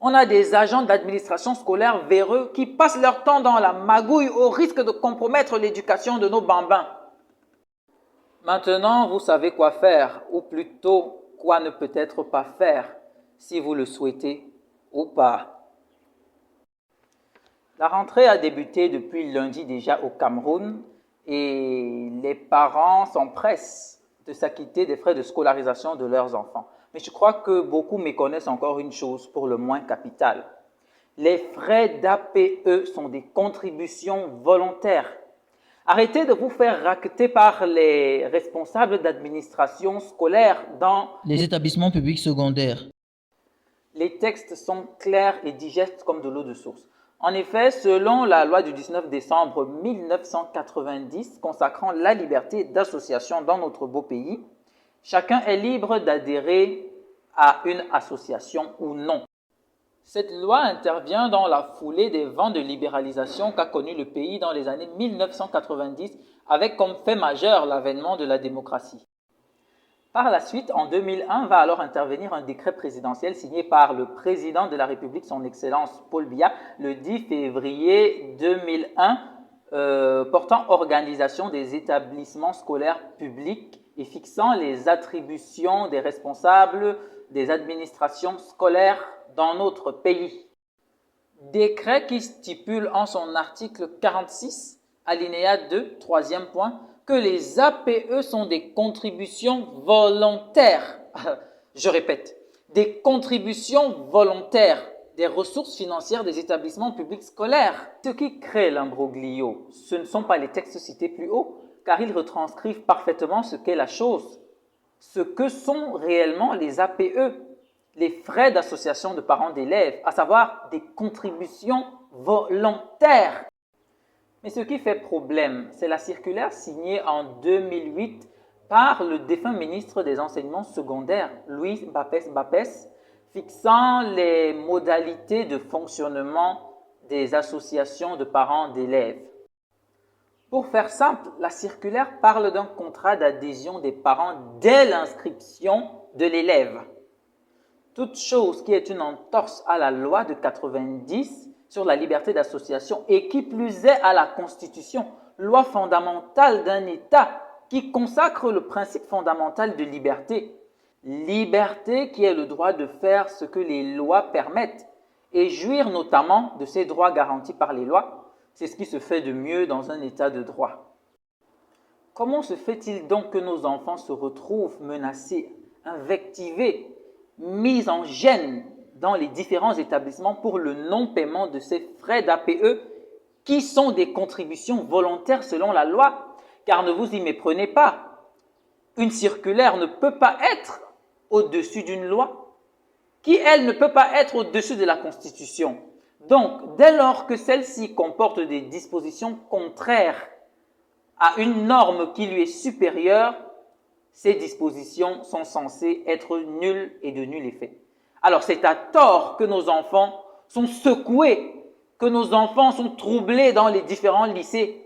On a des agents d'administration scolaire véreux qui passent leur temps dans la magouille au risque de compromettre l'éducation de nos bambins. Maintenant, vous savez quoi faire, ou plutôt quoi ne peut-être pas faire, si vous le souhaitez ou pas. La rentrée a débuté depuis lundi déjà au Cameroun et les parents s'empressent de s'acquitter des frais de scolarisation de leurs enfants. Mais je crois que beaucoup méconnaissent encore une chose pour le moins capitale. Les frais d'APE sont des contributions volontaires. Arrêtez de vous faire racketter par les responsables d'administration scolaire dans les établissements publics secondaires. Les textes sont clairs et digestes comme de l'eau de source. En effet, selon la loi du 19 décembre 1990 consacrant la liberté d'association dans notre beau pays, chacun est libre d'adhérer à une association ou non. Cette loi intervient dans la foulée des vents de libéralisation qu'a connu le pays dans les années 1990 avec comme fait majeur l'avènement de la démocratie. Par la suite, en 2001, va alors intervenir un décret présidentiel signé par le président de la République, son Excellence Paul Biya, le 10 février 2001, portant organisation des établissements scolaires publics et fixant les attributions des responsables des administrations scolaires dans notre pays. Décret qui stipule en son article 46, alinéa 2, troisième point, que les APE sont des contributions volontaires. Je répète, des contributions volontaires des ressources financières des établissements publics scolaires. Ce qui crée l'imbroglio, ce ne sont pas les textes cités plus haut, car ils retranscrivent parfaitement ce qu'est la chose, ce que sont réellement les APE, les frais d'association de parents d'élèves, à savoir des contributions volontaires. Mais ce qui fait problème, c'est la circulaire signée en 2008 par le défunt ministre des Enseignements secondaires, Louis Bapès, fixant les modalités de fonctionnement des associations de parents d'élèves. Pour faire simple, la circulaire parle d'un contrat d'adhésion des parents dès l'inscription de l'élève. Toute chose qui est une entorse à la loi de 90 sur la liberté d'association et qui plus est à la Constitution, loi fondamentale d'un État qui consacre le principe fondamental de liberté. Liberté qui est le droit de faire ce que les lois permettent et jouir notamment de ces droits garantis par les lois. C'est ce qui se fait de mieux dans un État de droit. Comment se fait-il donc que nos enfants se retrouvent menacés, invectivés, mis en gêne dans les différents établissements pour le non-paiement de ces frais d'APE qui sont des contributions volontaires selon la loi? Car ne vous y méprenez pas, une circulaire ne peut pas être au-dessus d'une loi qui, elle, ne peut pas être au-dessus de la Constitution. Donc, dès lors que celle-ci comporte des dispositions contraires à une norme qui lui est supérieure, ces dispositions sont censées être nulles et de nul effet. Alors, c'est à tort que nos enfants sont secoués, que nos enfants sont troublés dans les différents lycées.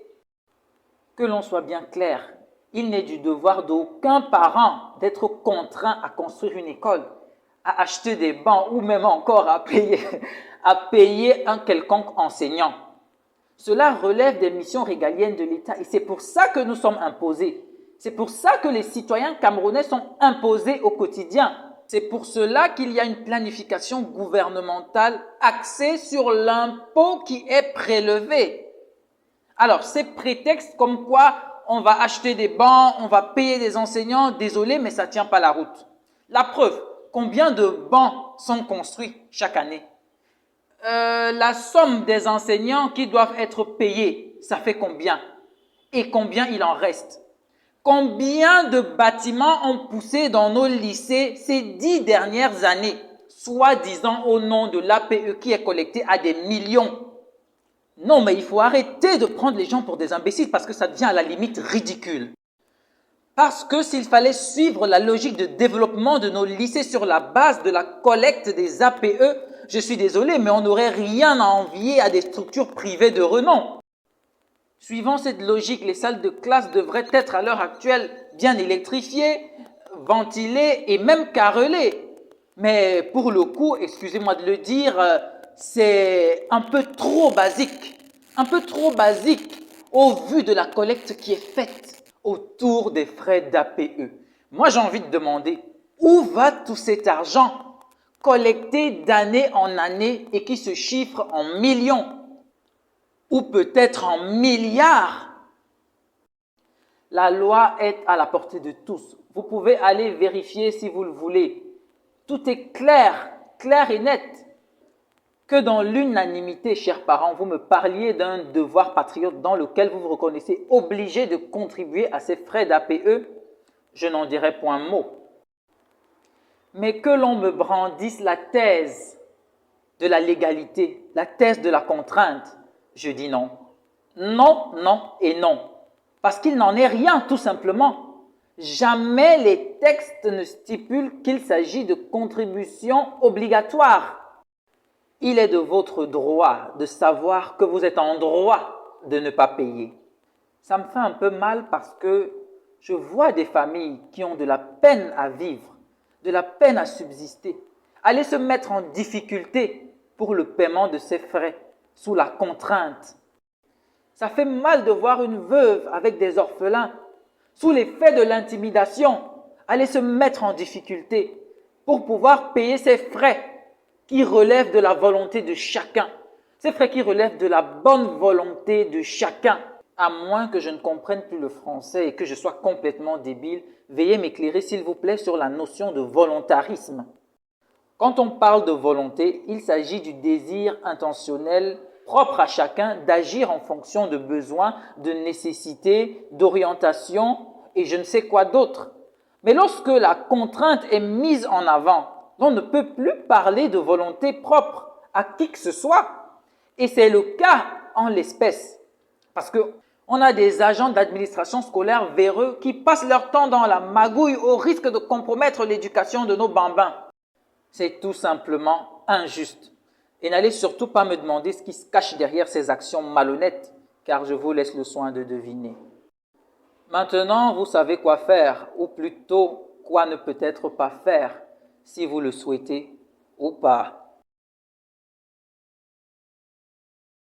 Que l'on soit bien clair, il n'est du devoir d'aucun parent d'être contraint à construire une école, à acheter des bancs ou même encore à payer un quelconque enseignant. Cela relève des missions régaliennes de l'État et c'est pour ça que nous sommes imposés. C'est pour ça que les citoyens camerounais sont imposés au quotidien. C'est pour cela qu'il y a une planification gouvernementale axée sur l'impôt qui est prélevé. Alors, ces prétextes comme quoi on va acheter des bancs, on va payer des enseignants, désolé, mais ça ne tient pas la route. La preuve, combien de bancs sont construits chaque année? La somme des enseignants qui doivent être payés, ça fait combien? Et combien il en reste? Combien de bâtiments ont poussé dans nos lycées ces 10 dernières années, soi-disant au nom de l'APE qui est collecté à des millions? Non, mais il faut arrêter de prendre les gens pour des imbéciles parce que ça devient à la limite ridicule. Parce que s'il fallait suivre la logique de développement de nos lycées sur la base de la collecte des APE, je suis désolé, mais on n'aurait rien à envier à des structures privées de renom. Suivant cette logique, les salles de classe devraient être à l'heure actuelle bien électrifiées, ventilées et même carrelées. Mais pour le coup, excusez-moi de le dire, c'est un peu trop basique. Un peu trop basique au vu de la collecte qui est faite autour des frais d'APE. Moi, j'ai envie de demander, où va tout cet argent collecté d'année en année et qui se chiffre en millions ou peut-être en milliards? La loi est à la portée de tous. Vous pouvez aller vérifier si vous le voulez. Tout est clair, clair et net. Que dans l'unanimité, chers parents, vous me parliez d'un devoir patriote dans lequel vous vous reconnaissez obligé de contribuer à ces frais d'APE, je n'en dirai point mot. Mais que l'on me brandisse la thèse de la légalité, la thèse de la contrainte, je dis non. Non, non et non. Parce qu'il n'en est rien, tout simplement. Jamais les textes ne stipulent qu'il s'agit de contributions obligatoires. Il est de votre droit de savoir que vous êtes en droit de ne pas payer. Ça me fait un peu mal parce que je vois des familles qui ont de la peine à vivre, de la peine à subsister, aller se mettre en difficulté pour le paiement de ces frais, sous la contrainte. Ça fait mal de voir une veuve avec des orphelins, sous l'effet de l'intimidation, aller se mettre en difficulté pour pouvoir payer ses frais qui relèvent de la volonté de chacun. Ces frais qui relèvent de la bonne volonté de chacun. À moins que je ne comprenne plus le français et que je sois complètement débile, veuillez m'éclairer s'il vous plaît sur la notion de volontarisme. Quand on parle de volonté, il s'agit du désir intentionnel propre à chacun d'agir en fonction de besoins, de nécessités, d'orientation et je ne sais quoi d'autre. Mais lorsque la contrainte est mise en avant, on ne peut plus parler de volonté propre à qui que ce soit. Et c'est le cas en l'espèce. Parce qu'on a des agents d'administration scolaire véreux qui passent leur temps dans la magouille au risque de compromettre l'éducation de nos bambins. C'est tout simplement injuste. Et n'allez surtout pas me demander ce qui se cache derrière ces actions malhonnêtes, car je vous laisse le soin de deviner. Maintenant, vous savez quoi faire, ou plutôt quoi ne peut-être pas faire, si vous le souhaitez ou pas.